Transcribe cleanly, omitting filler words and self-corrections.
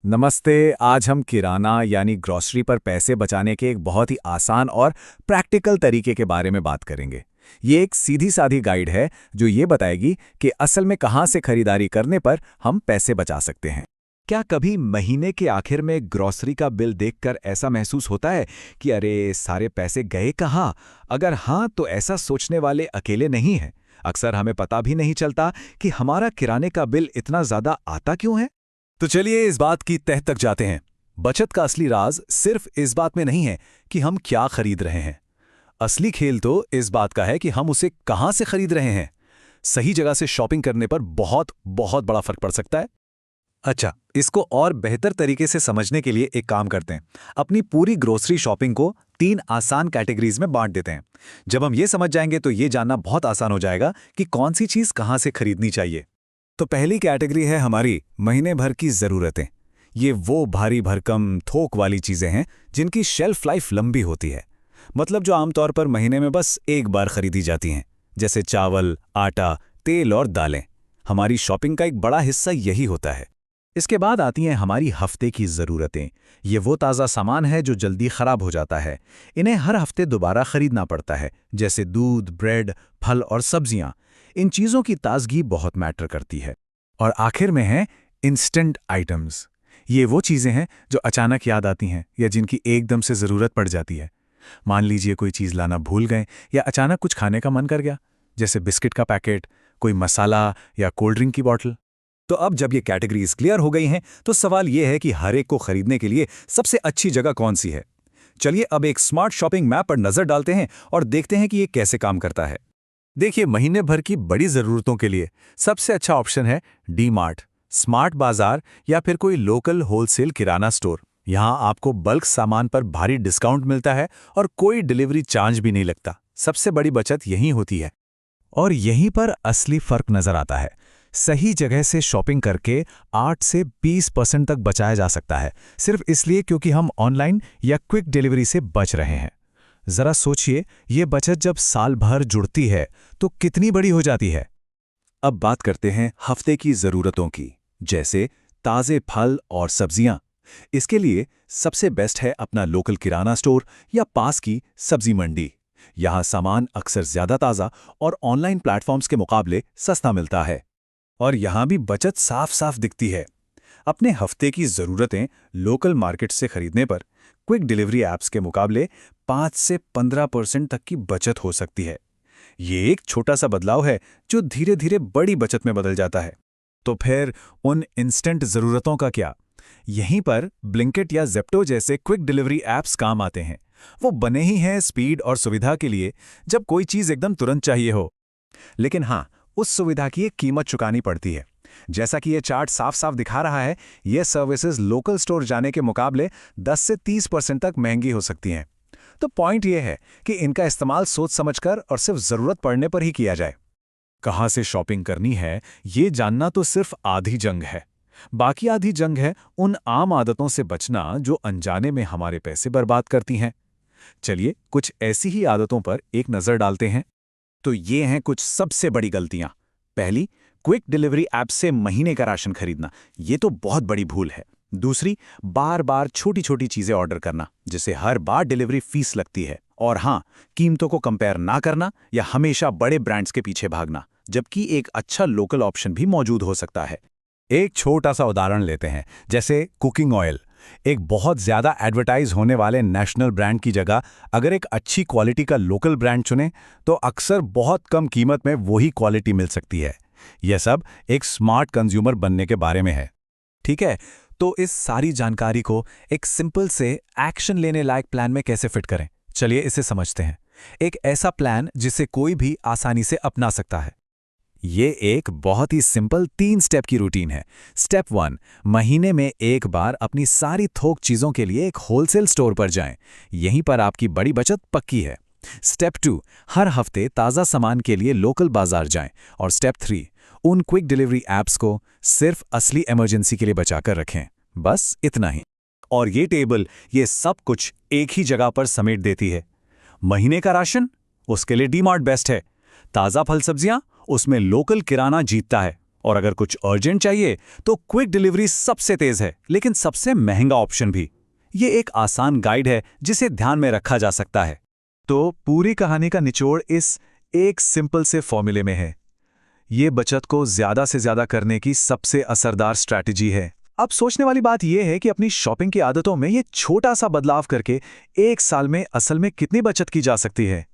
नमस्ते। आज हम किराना यानी ग्रोसरी पर पैसे बचाने के एक बहुत ही आसान और प्रैक्टिकल तरीके के बारे में बात करेंगे। ये एक सीधी सादी गाइड है जो ये बताएगी कि असल में कहाँ से खरीदारी करने पर हम पैसे बचा सकते हैं। क्या कभी महीने के आखिर में ग्रोसरी का बिल देखकर ऐसा महसूस होता है कि अरे सारे पैसे गए कहाँ? अगर हाँ, तो ऐसा सोचने वाले अकेले नहीं हैं। अक्सर हमें पता भी नहीं चलता कि हमारा किराने का बिल इतना ज़्यादा आता क्यों है। तो चलिए इस बात की तह तक जाते हैं। बचत का असली राज सिर्फ इस बात में नहीं है कि हम क्या खरीद रहे हैं। असली खेल तो इस बात का है कि हम उसे कहां से खरीद रहे हैं। सही जगह से शॉपिंग करने पर बहुत बहुत बड़ा फर्क पड़ सकता है। अच्छा, इसको और बेहतर तरीके से समझने के लिए एक काम करते हैं। अपनी पूरी ग्रोसरी शॉपिंग को 3 आसान कैटेगरीज में बांट देते हैं। जब हम ये समझ जाएंगे तो ये जानना बहुत आसान हो जाएगा कि कौन सी चीज कहां से खरीदनी चाहिए। तो पहली कैटेगरी है हमारी महीने भर की ज़रूरतें। ये वो भारी भरकम थोक वाली चीज़ें हैं जिनकी शेल्फ लाइफ लंबी होती है। मतलब जो आमतौर पर महीने में बस एक बार खरीदी जाती हैं, जैसे चावल, आटा, तेल और दालें। हमारी शॉपिंग का एक बड़ा हिस्सा यही होता है। इसके बाद आती हैं हमारी हफ्ते की ज़रूरतें। ये वो ताज़ा सामान है जो जल्दी ख़राब हो जाता है। इन्हें हर हफ्ते दोबारा खरीदना पड़ता है, जैसे दूध, ब्रेड, फल और सब्जियां। इन चीज़ों की ताजगी बहुत मैटर करती है। और आखिर में हैं इंस्टेंट आइटम्स। ये वो चीज़ें हैं जो अचानक याद आती हैं या जिनकी एकदम से ज़रूरत पड़ जाती है। मान लीजिए कोई चीज़ लाना भूल गए या अचानक कुछ खाने का मन कर गया, जैसे बिस्किट का पैकेट, कोई मसाला या कोल्ड ड्रिंक की बॉटल। तो अब जब ये कैटेगरीज क्लियर हो गई हैं, तो सवाल ये है कि हर एक को खरीदने के लिए सबसे अच्छी जगह कौन सी है। चलिए अब एक स्मार्ट शॉपिंग मैप पर नज़र डालते हैं और देखते हैं कि ये कैसे काम करता है। देखिए, महीने भर की बड़ी ज़रूरतों के लिए सबसे अच्छा ऑप्शन है डी मार्ट, स्मार्ट बाजार या फिर कोई लोकल होलसेल किराना स्टोर। यहाँ आपको बल्क सामान पर भारी डिस्काउंट मिलता है और कोई डिलीवरी चार्ज भी नहीं लगता। सबसे बड़ी बचत यहीं होती है। और यहीं पर असली फर्क नजर आता है। सही जगह से शॉपिंग करके 8 से 20% तक बचाया जा सकता है, सिर्फ इसलिए क्योंकि हम ऑनलाइन या क्विक डिलीवरी से बच रहे हैं। जरा सोचिए, ये बचत जब साल भर जुड़ती है तो कितनी बड़ी हो जाती है। अब बात करते हैं हफ्ते की ज़रूरतों की, जैसे ताज़े फल और सब्जियां। इसके लिए सबसे बेस्ट है अपना लोकल किराना स्टोर या पास की सब्जी मंडी। यहाँ सामान अक्सर ज़्यादा ताज़ा और ऑनलाइन प्लेटफॉर्म्स के मुकाबले सस्ता मिलता है। और यहाँ भी बचत साफ साफ दिखती है। अपने हफ्ते की ज़रूरतें लोकल मार्केट से खरीदने पर क्विक डिलीवरी ऐप्स के मुकाबले 5 से 15% तक की बचत हो सकती है। ये एक छोटा सा बदलाव है जो धीरे धीरे बड़ी बचत में बदल जाता है। तो फिर उन इंस्टेंट ज़रूरतों का क्या? यहीं पर ब्लिंकिट या ज़ेप्टो जैसे क्विक डिलीवरी ऐप्स काम आते हैं। वो बने ही हैं स्पीड और सुविधा के लिए, जब कोई चीज़ एकदम तुरंत चाहिए हो। लेकिन हाँ, उस सुविधा की एक कीमत चुकानी पड़ती है। जैसा कि ये चार्ट साफ साफ दिखा रहा है, ये सर्विसेज लोकल स्टोर जाने के मुकाबले 10 से 30% तक महंगी हो सकती हैं। तो पॉइंट ये है कि इनका इस्तेमाल सोच समझकर और सिर्फ ज़रूरत पड़ने पर ही किया जाए। कहाँ से शॉपिंग करनी है, ये जानना तो सिर्फ आधी जंग है। बाकी आधी जंग है उन आम आदतों से बचना जो अनजाने में हमारे पैसे बर्बाद करती हैं। चलिए कुछ ऐसी ही आदतों पर एक नज़र डालते हैं। तो ये हैं कुछ सबसे बड़ी गलतियां। पहली, क्विक डिलीवरी ऐप से महीने का राशन खरीदना। ये तो बहुत बड़ी भूल है। दूसरी, बार बार छोटी छोटी चीजें ऑर्डर करना, जिससे हर बार डिलीवरी फीस लगती है। और हाँ, कीमतों को कंपेयर ना करना या हमेशा बड़े ब्रांड्स के पीछे भागना, जबकि एक अच्छा लोकल ऑप्शन भी मौजूद हो सकता है। एक छोटा सा उदाहरण लेते हैं, जैसे कुकिंग ऑयल। एक बहुत ज़्यादा एडवर्टाइज होने वाले नेशनल ब्रांड की जगह अगर एक अच्छी क्वालिटी का लोकल ब्रांड चुनें तो अक्सर बहुत कम कीमत में वही क्वालिटी मिल सकती है। यह सब एक स्मार्ट कंज्यूमर बनने के बारे में है। ठीक है, तो इस सारी जानकारी को एक सिंपल से एक्शन लेने लायक प्लान में कैसे फिट करें, चलिए इसे समझते हैं। एक ऐसा प्लान जिसे कोई भी आसानी से अपना सकता है। ये एक बहुत ही सिंपल 3 स्टेप की रूटीन है। स्टेप 1, महीने में एक बार अपनी सारी थोक चीज़ों के लिए एक होलसेल स्टोर पर जाएं। यहीं पर आपकी बड़ी बचत पक्की है। स्टेप 2, हर हफ्ते ताज़ा सामान के लिए लोकल बाजार जाएं। और स्टेप 3, उन क्विक डिलीवरी ऐप्स को सिर्फ असली इमरजेंसी के लिए बचाकर रखें। बस इतना ही। और ये टेबल ये सब कुछ एक ही जगह पर समेट देती है। महीने का राशन, उसके लिए डी मार्ट बेस्ट है। ताज़ा फल सब्जियां, उसमें लोकल किराना जीतता है। और अगर कुछ अर्जेंट चाहिए तो क्विक डिलीवरी सबसे तेज है, लेकिन सबसे महंगा ऑप्शन भी। ये एक आसान गाइड है जिसे ध्यान में रखा जा सकता है। तो पूरी कहानी का निचोड़ इस एक सिंपल से फॉर्मूले में है। ये बचत को ज्यादा से ज्यादा करने की सबसे असरदार स्ट्रैटेजी है। अब सोचने वाली बात यह है कि अपनी शॉपिंग की आदतों में ये छोटा सा बदलाव करके 1 साल में असल में कितनी बचत की जा सकती है।